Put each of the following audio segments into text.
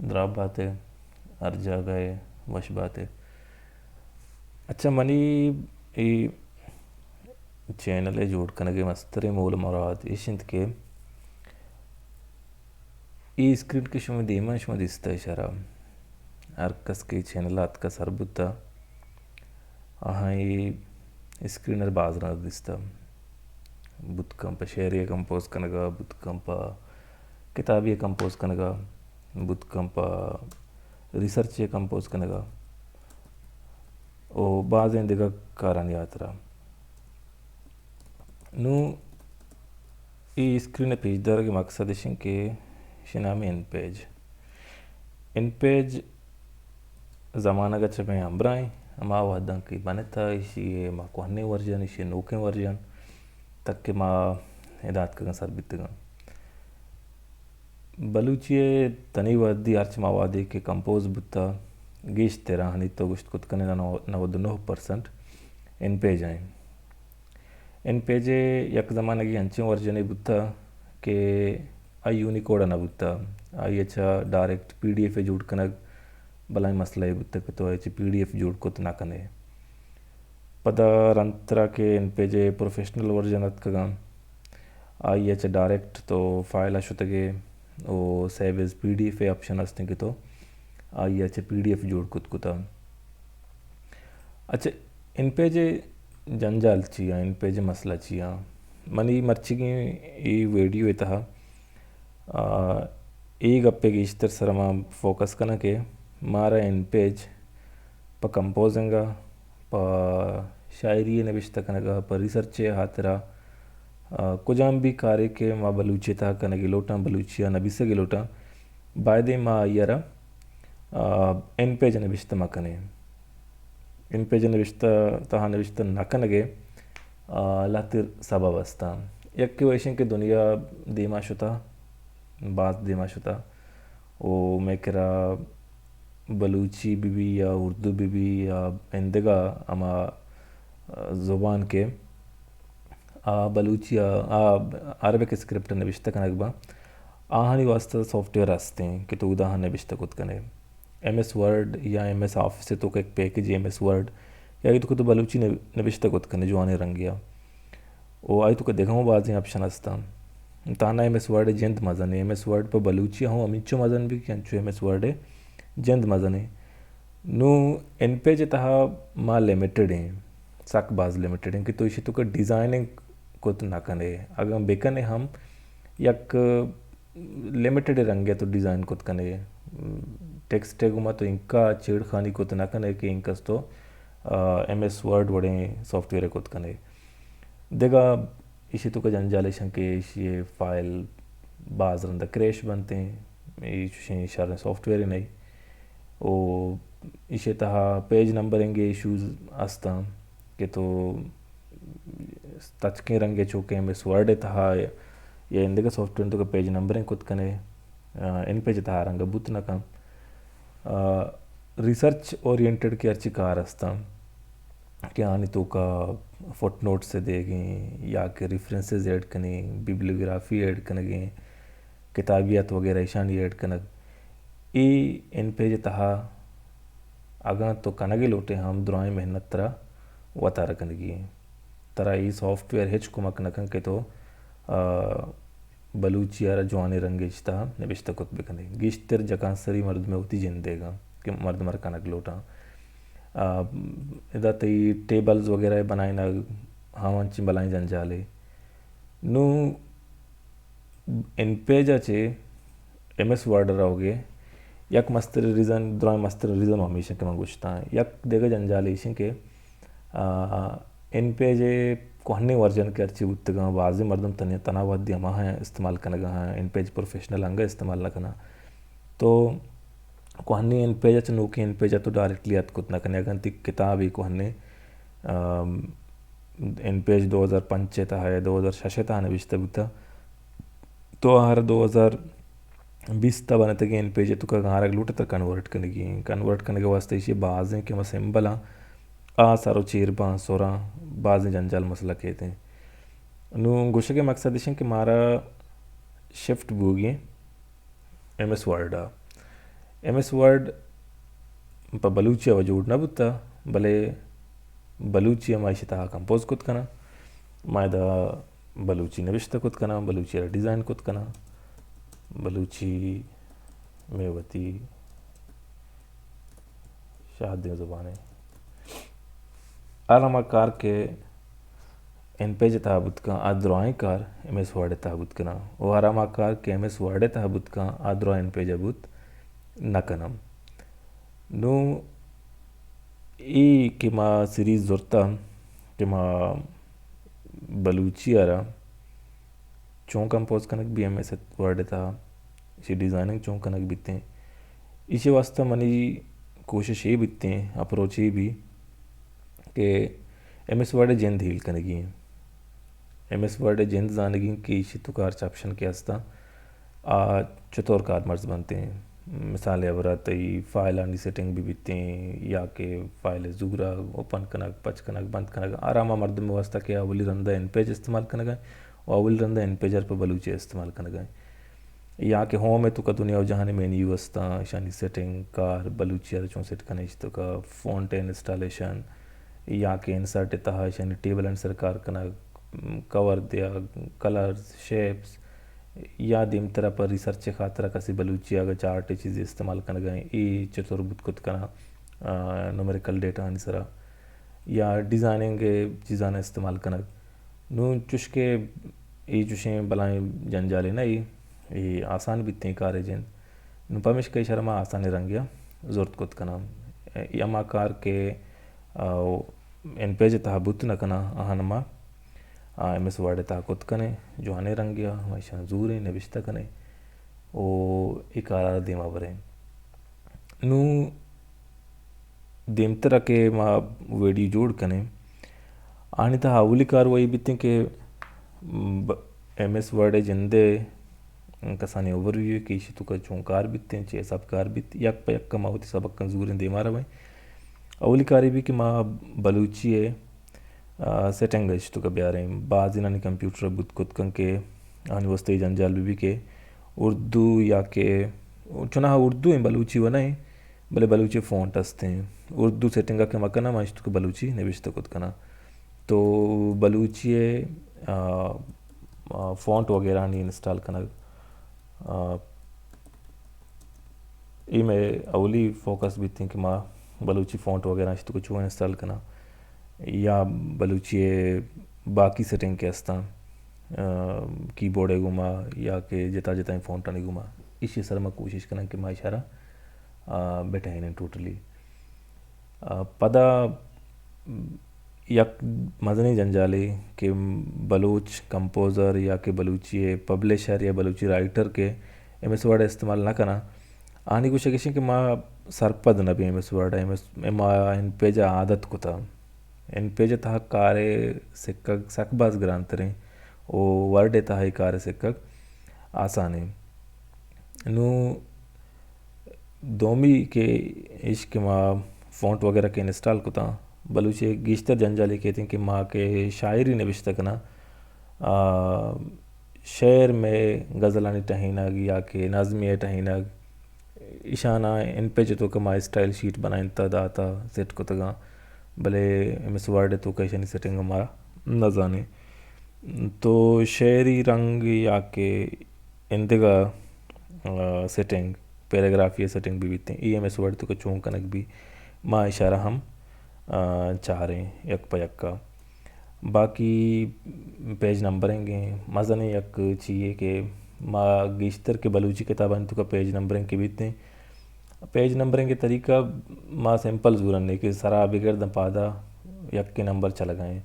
دراب باتیں ہر جگہ وش باتیں اچھا منی ای چینل جوڑ کنگے مستر مول مراد ایشنت کے ای اسکرین کے شما دیما شما دیستا اشارہ ہر کس کے چینلات کا سر بتا آہاں ای اسکرینر بازران دیستا بت کمپا شعریہ کمپوز کنگا بت کمپا کتابیہ کمپوز کنگا بت کمپا ریسرچ کمپوز کنگا او بعض دیگا کاران یاترا نو ای اسکرین پیج دار کے مقصد شن کے شنامی ان پیج زمانہ گچ میں امبرائیں اما وحدان کی بنتا اسی ما کوہنے ورژن اسی نوکیں ورژن تک کہ ما ہدایت کا سر بیتگا بلوچی تنی ودی ارچ موادی کے کمپوز بتا گیش تیرا ہنی تو گشت کت کنے 99% ان پیج آئیں ان پیج یک زمانہ کی ہنچیں ورژن بتا کہ آئی یونیکوڈ نہ بتا آئی اچھا ڈائریکٹ پی ڈی ایف جوڑ کنگ بلائیں مسئلہ بتا کہ تو آئی پی ڈی ایف جوڑ کت نہ کنے پدا رنترا کے ان پیج پروفیشنل ورژنت کگا آئی اچھا ڈائریکٹ تو فائل شتگے او save as P D F option ہستیں کہ تو آئی اچھا پی ڈی ایف جوڑ کت کتا اچھا ان پیج جنجال چیا ان پیج مسئلہ چیا منی مرچی گی ای ویڈیو اتہا ای گپے کی اشتر سرما فوکس کنا کہ مارا ان پیج پا کمپوزنگا پا شاعری نوشتہ کنگا پا ریسرچ ہاترا کجام بھی کارے کے ما بلوچی تا کنگی لوٹا بلوچیا نبیسے گی لوٹا بائدے ما یرا ان پیج نوشتہ ما کنے ان پیج نوشتہ تہا نوشتہ نہ کنگے لاتر سبب استا یک کی ویشن کہ دنیا دیما شتا بعض دیما شتا او میں کرا بلوچی بھی یا اردو بھی یا اندگا اما زبان کے بلوچی عربک اسکرپٹ نوشتہ کنگ با آہانی واسطہ سافٹ ویئر ہستے ہیں کہ تو اداہاں نوشتہ کت کنے ایم ایس ورڈ یا ایم ایس آفس سے تو کہ ایک پیکج ایم ایس ورڈ یا تو کہ تو بلوچی نوشتہ کت کنے جو آنے رنگیا او آئی تو کہ دیکھا ہوں بعضی آپشن ہستا تانا ایم ایس ورڈ جند مزن ہے ایم ایس ورڈ پہ بلوچی ہوں امینچو مزن بھی کہ انچو ایم ایس ورڈ جند مزن ہے نو ان پیج تہا ما لیمیٹڈ ہیں ساک باز لیمیٹڈ ہیں کہ تو اسی تو کہ ڈیزائننگ کت نہ کنے اگر ہم بیکنے ہم یک لیمیٹڈ رنگے تو ڈیزائن کت کنے ٹیکسٹ گما تو انکا چھیڑ خانی کت نہ کنے کہ انکس تو ایم ایس ورڈ وڑیں سافٹ ویئر کت کنے دیگا اسی تو کہ جنجالیشن کے اسی فائل بعض رندہ کریش بنتے ہیں اسی شارن سافٹ ویئر نہیں او اسی تہا پیج نمبرنگ ایشوز ہستا کہ تو تچکیں رنگے چوکے ایم ایس ورڈ تہا یا اندگا سافٹ ویئر تو کہ پیج نمبرنگ کت کنے ان پیج تہا رنگا بوت نہ کم ریسرچ اورینٹڈ کی ارچی کار ہستا کہ آنی تو کا فٹ نوٹ سے دے گئیں یا کہ ریفرنسز ایڈ کنیں بیبلیوگرافی ایڈ کنگیں کتابیات وغیرہ ایشانی ایڈ کنگ ای ان پیج تہا اگاں تو کنگی لوٹے ہم درائیں محنت ترا وطا رکنگی ترا ای سافٹ ویئر ہچ کمک نکن کہ تو بلوچی آرہ جوانے رنگیج تہا نوشتہ کت بکنے گیشتر جکان سری مرد میں ہوتی جن دے گا کہ مرد مرکنک لوٹا ادا تی ٹیبلز وغیرہ بنائیں ہاں بلائیں جنجالے نو ان پیجا چے ایم ایس ورڈ رہو گے یک مستر ریزن درائیں مستر ریزن ہمیشہ کے منگوشتا ہیں یک دیگا جنجالیشن کے ان پیجے کوہنے ورژن کے ارچی بودتگاں واضح مردم تناوات دی ہماں ہیں استعمال کنگا ہیں ان پیج پروفیشنل ہنگا استعمال نہ کنا تو کوہنے ان پیجا چنوکی ان پیجا تو ڈائریکٹلی ات کت نہ کنے اگر تی کتاب ہی کوہنے ان پیج 2005 تا ہے 2006 تا نوشتہ بوتا تو ہر 2020 تا بنتے گئے ان پیج تو کہ ہارا لوٹے تا کنورٹ کرنے کے واسطے اسی بعض ہیں کہ ہم سمبلا سارو چیر باں سوراں بعض جنجال مسئلہ کہتے ہیں نو گوشہ کے مقصد ہیں کہ مارا shift bogie MS Word MS Word پا بلوچی وجود نبوتا بلے بلوچی مائشی تہا کمپوز کت کنا مائے دا بلوچی نوشتہ کت کنا بلوچی را ڈیزائن کت کنا بلوچی میں وتی شاہدی زبان ہے آرامہ کار کے ان پیج تابت کا آدروائیں کار MS Word تابت کنا و آرامہ کار کے MS Word تابت کا آدروائیں پیج بوت نکنم نو ای کہ ما سیریز زورتا کہ ما بلوچی آرا چون کمپوز کنک بھی MS Word تا اسی ڈیزائننگ چون کنک بیتے ہیں اسی واسطہ منی کوشش یہ بیتے ہیں اپروچ یہ بھی کہ MS Word جند ہیل کنگی ہیں MS Word جند زانگی کہ اسی تو کار چاپشن کے ہستا چطور کار مرز بنتے ہیں مثال عبرت فائل آنی سیٹنگ بھی بیتے ہیں یا کہ فائل زورا اوپن کنک پچ کنک بند کنک آرامہ مردم واسطہ کہ اولی رندہ ان پیج استعمال کنگا ہے و اولی رندہ ان پیجر پر بلوچی استعمال کنگا ہے یا کہ ہوم ہے تو کا دنیا و جہاں مینیو واسطہ شانی سیٹنگ کار بلوچی ہے چون سیٹ کنیش تو کا فونٹ انسٹالیشن یا کہ انسرٹ تہا شانی ٹیبل انسر کار کنک کور دیا کلرز شیپس یا دیم طرح پر ریسرچ خاطرہ کسی بلوچی آگا چارٹ چیزیں استعمال کرنا گئے ای چطور بت کت کنا نومیریکل ڈیٹا آنی سرا یا ڈیزائننگ چیزاں استعمال کرنا نو چشکے ای چشیں بلائیں جنجالے نا ای آسان بیتے ہیں کار جن نو پمیش کئی شرما آسانی رنگیا زورت کت کنا ای اما کار کے ان پیج تہا بت نہ کنا آہنما MS Word تا کت کنے جو آنے رنگیا ہمیشہ زوریں نوشتہ کنے او اکارا دیما بریں نو دیم طرح کے ما ویڈیو جوڑ کنے آنی تا اولی کار وہی بیتے ہیں کہ MS Word جندے کسانی اوورویو کہ اسی تو کا چون کار بیتے ہیں چیز سب کار بیتے یک پا یک کما ہوتی سبکن زوریں دیما رویں اولی کاری بھی کہ ما بلوچی ہے سیٹنگ گش تو کا بیاریں بعض انہانی کمپیوٹر بت کت کن کے آنی وسطی جنجال بھی کہ اردو یا کہ چنہا اردو ہیں بلوچی ونائیں بلے بلوچی فونٹ ہستے ہیں اردو سیٹنگا کے مکنا ماشت کو بلوچی نوشتہ کت کنا تو بلوچی فونٹ وغیرہ نہیں انسٹال کنا ای میں اولی فوکس بھی تھی کہ ما بلوچی فونٹ وغیرہ اشتو کو چون انسٹال کنا یا بلوچی باقی سیٹنگ کے ہستا کی بورڈے گما یا کہ جتا جتا فونٹ آنے گما اسی سر میں کوشش کرنا کہ ما اشارہ بیٹھا ہیں ٹوٹلی پدا یک مزنی جنجالے کہ بلوچ کمپوزر یا کہ بلوچی پبلشر یا بلوچی رائٹر کے MS Word استعمال نہ کنا آنی کوشش کشیں کہ ما سرپد نہ بھی MS Word ما ان پیجا عادت کو تھا ان پیج تہا کارے سکک سک باز گران تریں او ورڈ تہا کارے سکک آسانے نو دومی کے عشق ما فونٹ وغیرہ کے انسٹال کو تھا بلوچی گیشتر جنجالی کہتے ہیں کہ ماں کے شاعری نوشتہ کنا شعر میں غزلانی ٹہینگ یا کہ نظمی ٹہینگ اشانہ ان پیج تو کما اسٹائل شیٹ بنائیں تا داتا سیٹ کو تگا بلے MS Word تو کیشنی سیٹنگ ہمارا نہ جانے تو شعری رنگ یا کہ اندگا سیٹنگ پیراگرافی سیٹنگ بھی بیتے ہیں ای MS Word تو کا چون کنک بھی ما اشارہ ہم چاہ رہے ہیں یک پا یک کا باقی پیج نمبریں گے مزنے یک چیئے کہ ما گیشتر کے بلوچی کتابیں تو کا پیج نمبریں کے بیتے ہیں پیج نمبریں کے طریقہ ما سمپل زورن ہے کہ سرا بگرد پادا یک کے نمبر چل گئے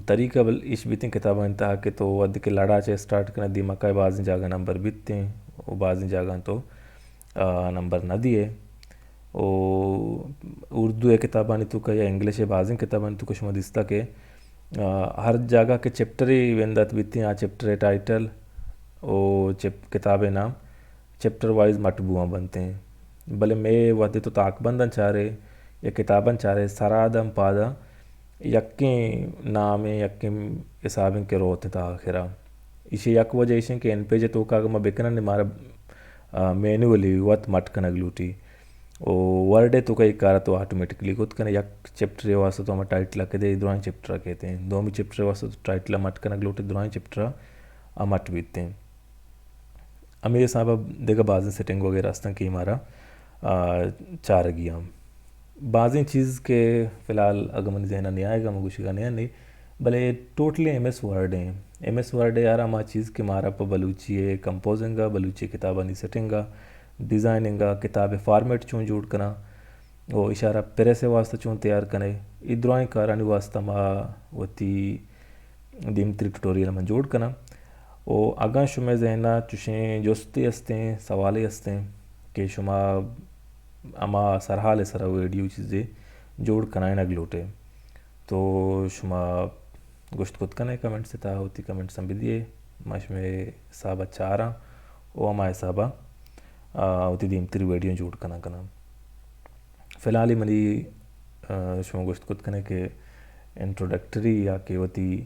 طریقہ بل اس بیتے ہیں کتابیں انتہا کہ تو ود کے لڑا چے سٹارٹ کرنا دی مکہ بعضی جاگہ نمبر بیتے ہیں وہ بعضی جاگہ تو نمبر نہ دیے او اردو کتابانی تو کا یا انگلش بعضی کتابانی تو کشمہ دستا کہ ہر جگہ کے چپٹری ویندت بیتی ہیں چپٹر ٹائٹل او کتاب نام چپٹر وائز مطبوعہ بنتے ہیں بلے میں وحدے تو تاک بندن چاہ رہے یا کتابن چاہ رہے سرادم پادا یکیں نام یکیں حسابیں کے روتے تا آخرہ اسی یک وجہ اسیں کہ ان پیج تو کاغ ما بکنن مارا مینولی وات مٹ کنگ لوٹی او ورڈے تو کئی کارا تو آٹومیٹکلی گت کنے یک چیپٹر واسطہ تو ہم ٹائٹل دے دوران چیپٹر کہتے ہیں دومی چیپٹر واسطہ تو ٹائٹل مٹ کنگ لوٹے دوران چیپٹر مٹ بیتے ہیں. ہمیں صاحب دیکھا بعض سیٹنگ وغیرہ ہستن کہ ہمارا چار گیا بعضیں چیز کے فی الحال اگر من ذہنہ نہیں آئے گا مگوشی کا نہیں بلے ٹوٹلی ایم ایس ورڈ ہیں. ایم ایس ورڈ یار ہما چیز کے مارا پا بلوچی ہے کمپوزنگا بلوچی کتابانی سیٹنگا ڈیزائننگا کتاب فارمیٹ چون جوڑ کنا وہ اشارہ پریسے واسطہ چون تیار کنے ادرائیں کارانی واسطہ ما وتی دیمتری ٹوٹوریل من جوڑ کنا او اگاں شما ذہنہ چوشیں جوستے ہستیں سوالے ہستیں کہ شما اما سرحال سرا ویڈیو چیزیں جوڑ کنائن اگلوٹے تو شما گوشت کت کنے کمنٹ سے تا ہوتی کمنٹ سنبھی دیئے ماش میں حسابہ چارا او اما حسابہ ہوتی دیمتری ویڈیو جوڑ کنا کنا فی الحال ہی منی شما گوشت کت کنے کہ انٹروڈکٹری یا کہ ہوتی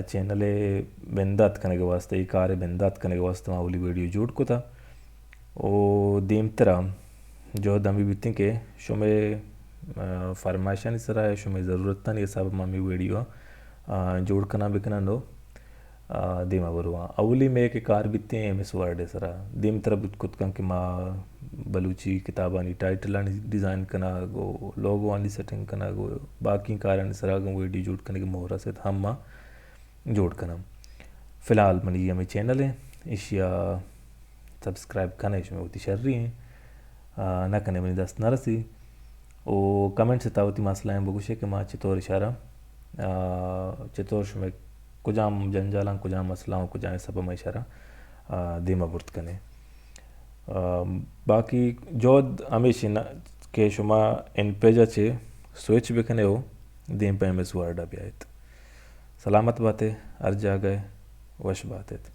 چینلے بندات کنے کے واسطہ ای کار بندات کنے کے واسطہ ما اولی ویڈیو جوڑ کو تا او دیمترا جو دمی بیتیں کہ شما فرمائشانی سرا ہے شما ضرورت نہیں حساب مامی ویڈیو جوڑ کنا بکنا نو دیما بروا اولی میں کہ کار بیتیں ایم ایس ورڈ سرا دیم طرح بیت کت کن کہ ما بلوچی کتابانی ٹائٹل آنی ڈیزائن کنا گو لوگو آنی سیٹنگ کنا گو باقی کارانی سرا گو ویڈیو جوڑ کنے کے مہرہ سے ہم ما جوڑ کنا فی الحال منی ہمیں چینل ہیں اشیا سبسکرائب کنا اس میں ہوتی شرری ہیں نہ کنے منی دست نہ رسی او کمنٹ سے تاوتی مسئلہ ہیں بگوشے کہ ما چطور اشارہ چطور شمیں کجام جنجالاں کجام مسئلہ کجام سبب میں اشارہ دیما برت کنے باقی جود ہمیشہ کہ شما ان پیجا چھے سوئچ بکنے ہو دیم پہ ایم ایس ورڈ بھی آئیت سلامت باتیں ہر جاگہ وش باتیں.